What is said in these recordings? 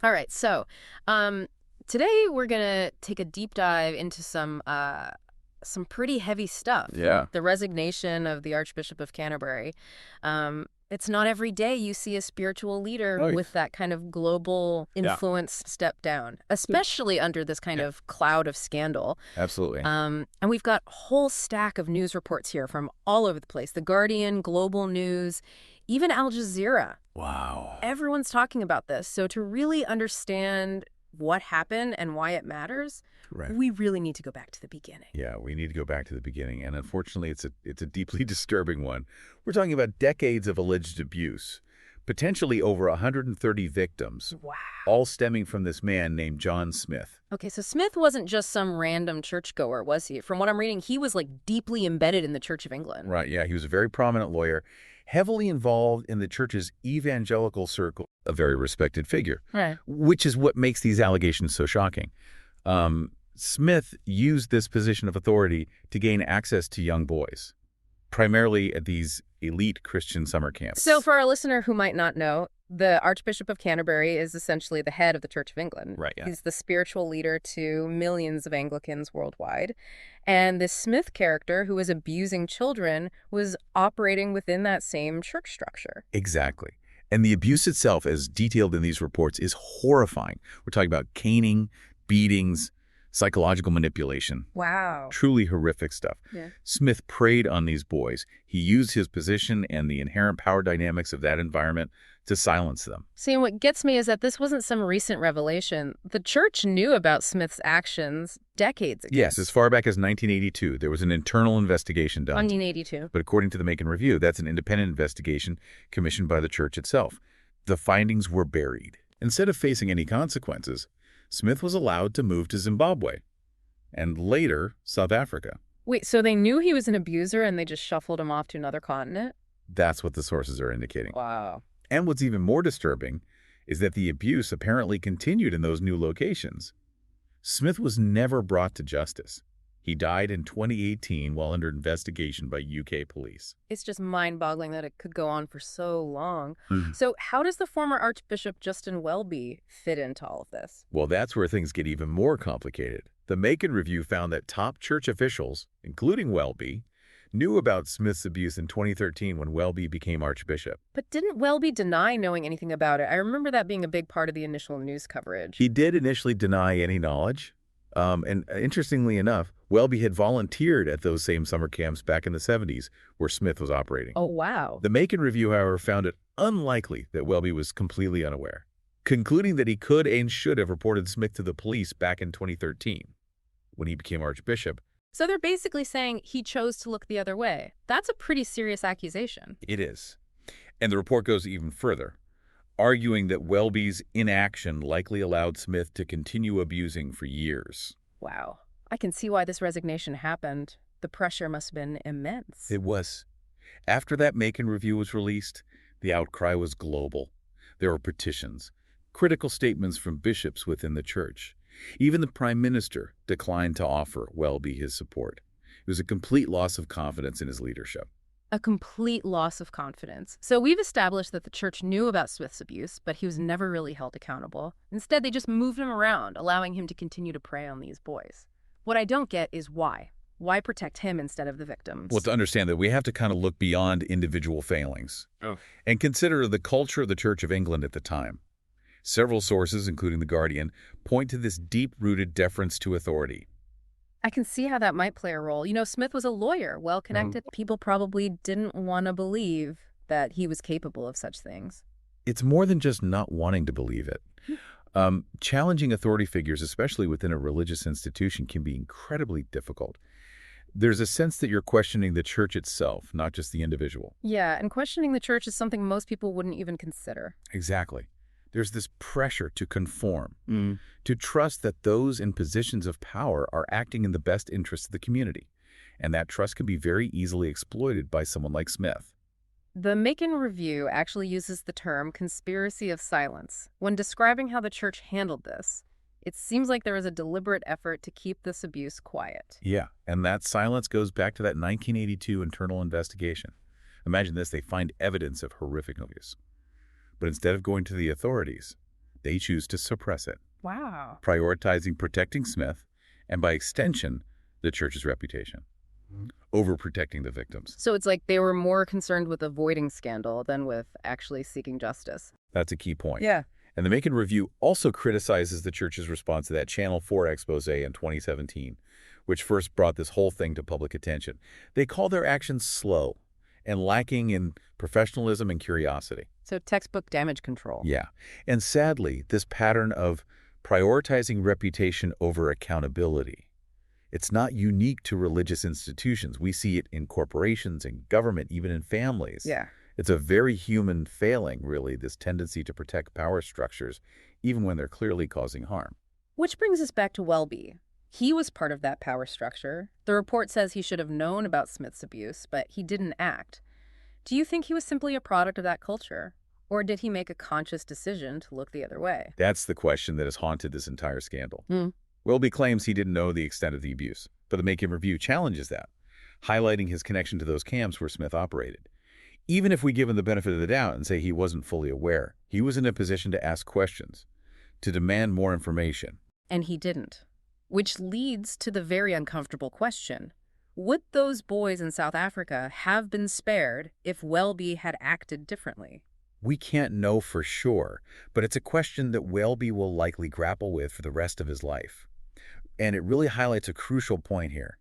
All right, so today we're gonna take a deep dive into some pretty heavy stuff. Yeah. The resignation of the Archbishop of Canterbury. It's not every day you see a spiritual leader Oh, with that kind of global yeah. influence step down, especially under this kind Yeah. of cloud of scandal. Absolutely. And we've got a whole stack of news reports here from all over the place. The Guardian, Global News, even Al Jazeera. Wow. Everyone's talking about this. So to really understand what happened and why it matters, Right. we really need to go back to the beginning. Yeah, we need to go back to the beginning, and unfortunately, it's a deeply disturbing one. We're talking about decades of alleged abuse, potentially over 130 victims, Wow. all stemming from this man named John Smyth. Okay, so Smith wasn't just some random churchgoer, was he? From what I'm reading, he was like deeply embedded in the Church of England. Right, yeah, he was a very prominent lawyer, heavily involved in the church's evangelical circle, a very respected figure, Right. which is what makes these allegations so shocking. Smith used this position of authority to gain access to young boys, primarily at these elite Christian summer camps. So for our listener who might not know, the Archbishop of Canterbury is essentially the head of the Church of England. Right, yeah. He's the spiritual leader to millions of Anglicans worldwide. And this Smith character, who was abusing children, was operating within that same church structure. Exactly. And the abuse itself, as detailed in these reports, is horrifying. We're talking about caning, beatings, psychological manipulation. Wow. Truly horrific stuff. Yeah. Smith preyed on these boys. He used his position and the inherent power dynamics of that environment to silence them. See, and what gets me is that this wasn't some recent revelation. The church knew about Smith's actions decades ago. Yes, as far back as 1982, there was an internal investigation done. 1982. But according to the Makin Review, that's an independent investigation commissioned by the church itself. The findings were buried. Instead of facing any consequences, Smith was allowed to move to Zimbabwe and later South Africa. Wait, so they knew he was an abuser and they just shuffled him off to another continent? That's what the sources are indicating. Wow. And what's even more disturbing is that the abuse apparently continued in those new locations. Smith was never brought to justice. He died in 2018 while under investigation by UK police. It's just mind-boggling that it could go on for so long. Mhm. So how does the former Archbishop Justin Welby fit into all of this? Well, that's where things get even more complicated. The Makin Review found that top church officials, including Welby, knew about Smith's abuse in 2013 when Welby became Archbishop. But didn't Welby deny knowing anything about it? I remember that being a big part of the initial news coverage. He did initially deny any knowledge. And interestingly enough, Welby had volunteered at those same summer camps back in the 70s where Smith was operating. Oh, wow. The Makin Review, however, found it unlikely that Welby was completely unaware, concluding that he could and should have reported Smith to the police back in 2013 when he became Archbishop. So they're basically saying he chose to look the other way. That's a pretty serious accusation. It is. And the report goes even further, arguing that Welby's inaction likely allowed Smith to continue abusing for years. Wow. I can see why this resignation happened. The pressure must have been immense. It was. After that Makin Review was released, the outcry was global. There were petitions, critical statements from bishops within the church. Even the Prime Minister declined to offer Welby his support. It was a complete loss of confidence in his leadership. A complete loss of confidence. So we've established that the church knew about Smith's abuse, but he was never really held accountable. Instead, they just moved him around, allowing him to continue to prey on these boys. What I don't get is why. Why protect him instead of the victims? Well, to understand that, we have to kind of look beyond individual failings and consider the culture of the Church of England at the time. Several sources, including The Guardian, point to this deep-rooted deference to authority. I can see how that might play a role. You know, Smith was a lawyer, well-connected. People probably didn't want to believe that he was capable of such things. It's more than just not wanting to believe it. Challenging authority figures, especially within a religious institution, can be incredibly difficult. There's a sense that you're questioning the church itself, not just the individual. Yeah, and questioning the church is something most people wouldn't even consider. Exactly. There's this pressure to conform, to trust that those in positions of power are acting in the best interest of the community. And that trust can be very easily exploited by someone like Smith. The Makin Review actually uses the term conspiracy of silence when describing how the church handled this. It seems like there was a deliberate effort to keep this abuse quiet. Yeah, and that silence goes back to that 1982 internal investigation. Imagine this, they find evidence of horrific abuse. But instead of going to the authorities, They choose to suppress it, Wow. prioritizing protecting Smyth and, by extension, the church's reputation, over protecting the victims. So it's like they were more concerned with avoiding scandal than with actually seeking justice. That's a key point. Yeah. And the Makin Review also criticizes the church's response to that Channel 4 expose in 2017, which first brought this whole thing to public attention. They call their actions slow and lacking in professionalism and curiosity. So textbook damage control. Yeah. And sadly, this pattern of prioritizing reputation over accountability, it's not unique to religious institutions. We see it in corporations, in government, even in families. Yeah. It's a very human failing, really, this tendency to protect power structures, even when they're clearly causing harm. Which brings us back to Welby. He was part of that power structure. The report says he should have known about Smyth's abuse, but he didn't act. Do you think he was simply a product of that culture? Or did he make a conscious decision to look the other way? That's the question that has haunted this entire scandal. Hmm. Welby claims he didn't know the extent of the abuse, but the Makin Review challenges that, highlighting his connection to those camps where Smyth operated. Even if we give him the benefit of the doubt and say he wasn't fully aware, he was in a position to ask questions, to demand more information. And he didn't. Which leads to the very uncomfortable question. Would those boys in South Africa have been spared if Welby had acted differently? We can't know for sure, but it's a question that Welby will likely grapple with for the rest of his life. And it really highlights a crucial point here.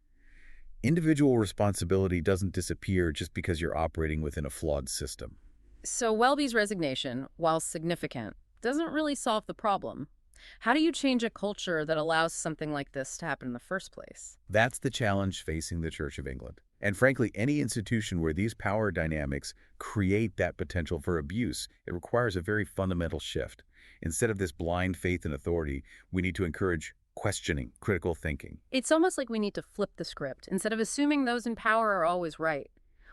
Individual responsibility doesn't disappear just because you're operating within a flawed system. So Welby's resignation, while significant, doesn't really solve the problem. How do you change a culture that allows something like this to happen in the first place? That's the challenge facing the Church of England. And frankly, any institution where these power dynamics create that potential for abuse, it requires a very fundamental shift. Instead of this blind faith in authority, we need to encourage questioning, critical thinking. It's almost like we need to flip the script. Instead of assuming those in power are always right,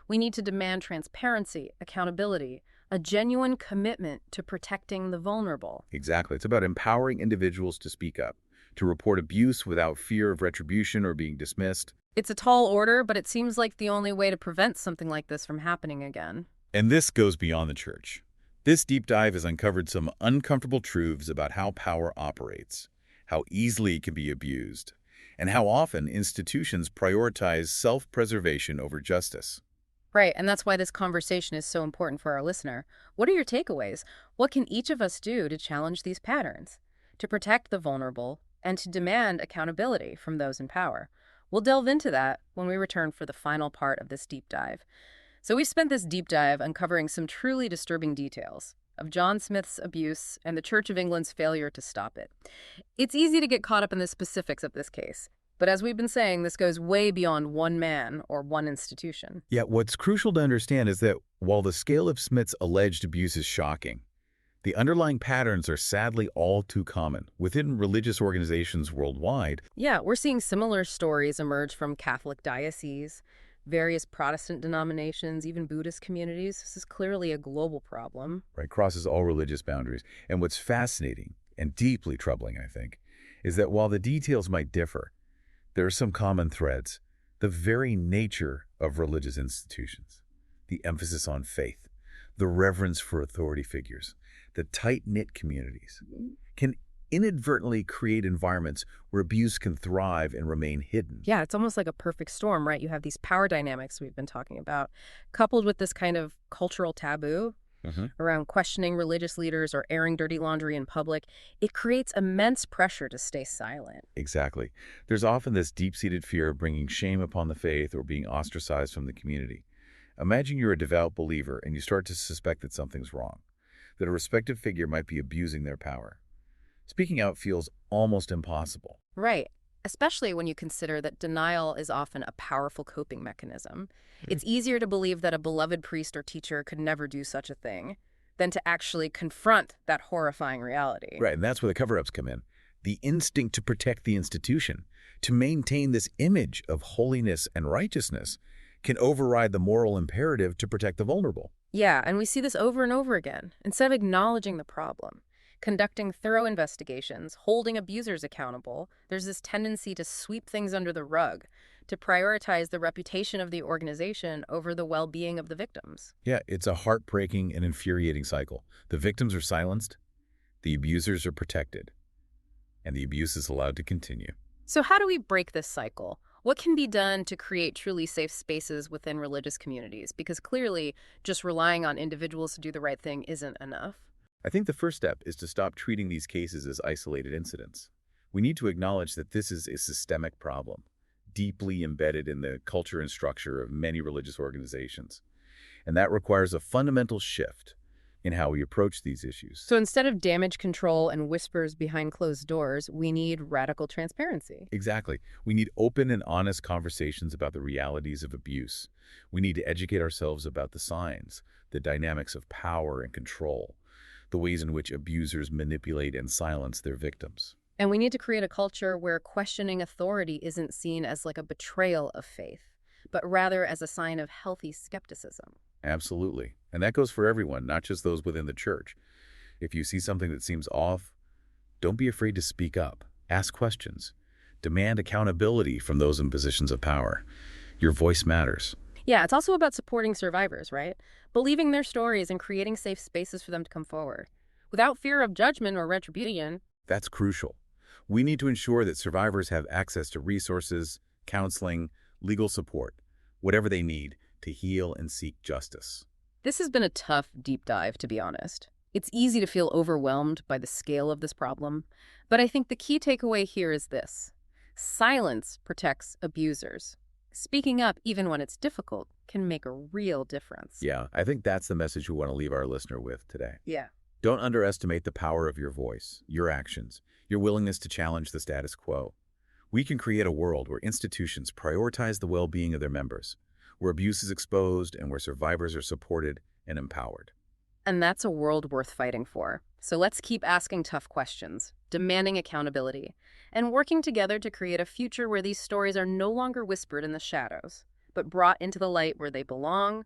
we need to demand transparency, accountability, a genuine commitment to protecting the vulnerable. Exactly. It's about empowering individuals to speak up, to report abuse without fear of retribution or being dismissed. It's a tall order, but it seems like the only way to prevent something like this from happening again. And this goes beyond the church. This deep dive has uncovered some uncomfortable truths about how power operates, how easily it can be abused, and how often institutions prioritize self-preservation over justice. Right, and that's why this conversation is so important for our listener. What are your takeaways? What can each of us do to challenge these patterns, to protect the vulnerable, and to demand accountability from those in power? We'll delve into that when we return for the final part of this deep dive. So we've spent this deep dive uncovering some truly disturbing details of John Smyth's abuse and the Church of England's failure to stop it. It's easy to get caught up in the specifics of this case. But as we've been saying, this goes way beyond one man or one institution. Yet what's crucial to understand is that while the scale of Smyth's alleged abuse is shocking, the underlying patterns are sadly all too common within religious organizations worldwide. Yeah, we're seeing similar stories emerge from Catholic dioceses, various Protestant denominations, even Buddhist communities. This is clearly a global problem. Right, crosses all religious boundaries. And what's fascinating and deeply troubling, I think, is that while the details might differ, there are some common threads. The very nature of religious institutions, the emphasis on faith, the reverence for authority figures, the tight-knit communities can inadvertently create environments where abuse can thrive and remain hidden. Yeah, it's almost like a perfect storm, right? You have these power dynamics we've been talking about, coupled with this kind of cultural taboo around questioning religious leaders or airing dirty laundry in public. It creates immense pressure to stay silent. Exactly. There's often this deep-seated fear of bringing shame upon the faith or being ostracized from the community. Imagine you're a devout believer and you start to suspect that something's wrong, that a respected figure might be abusing their power. Speaking out feels almost impossible. Right. Especially when you consider that denial is often a powerful coping mechanism. It's easier to believe that a beloved priest or teacher could never do such a thing than to actually confront that horrifying reality. Right, and that's where the cover-ups come in. The instinct to protect the institution, to maintain this image of holiness and righteousness, can override the moral imperative to protect the vulnerable. Yeah, and we see this over and over again. Instead of acknowledging the problem, conducting thorough investigations, holding abusers accountable, there's this tendency to sweep things under the rug, to prioritize the reputation of the organization over the well-being of the victims. Yeah, it's a heartbreaking and infuriating cycle. The victims are silenced, The abusers are protected, and the abuse is allowed to continue. So how do we break this cycle? What can be done to create truly safe spaces within religious communities? Because clearly, just relying on individuals to do the right thing isn't enough. I think the first step is to stop treating these cases as isolated incidents. We need to acknowledge that this is a systemic problem, deeply embedded in the culture and structure of many religious organizations. And that requires a fundamental shift in how we approach these issues. So instead of damage control and whispers behind closed doors, we need radical transparency. Exactly. We need open and honest conversations about the realities of abuse. We need to educate ourselves about the signs, the dynamics of power and control, the ways in which abusers manipulate and silence their victims. And we need to create a culture where questioning authority isn't seen as like a betrayal of faith, but rather as a sign of healthy skepticism. Absolutely. And that goes for everyone, not just those within the church. If you see something that seems off, don't be afraid to speak up. Ask questions. Demand accountability from those in positions of power. Your voice matters. Yeah, it's also about supporting survivors, right? Believing their stories and creating safe spaces for them to come forward, without fear of judgment or retribution. That's crucial. We need to ensure that survivors have access to resources, counseling, legal support, whatever they need to heal and seek justice. This has been a tough, deep dive, to be honest. It's easy to feel overwhelmed by the scale of this problem, but I think the key takeaway here is this. Silence protects abusers. Speaking up, even when it's difficult, can make a real difference. Yeah, I think that's the message we want to leave our listener with today. Yeah. Don't underestimate the power of your voice, your actions, your willingness to challenge the status quo. We can create a world where institutions prioritize the well-being of their members, where abuse is exposed, and where survivors are supported and empowered. And that's a world worth fighting for. So let's keep asking tough questions, demanding accountability, and working together to create a future where these stories are no longer whispered in the shadows, but brought into the light where they belong,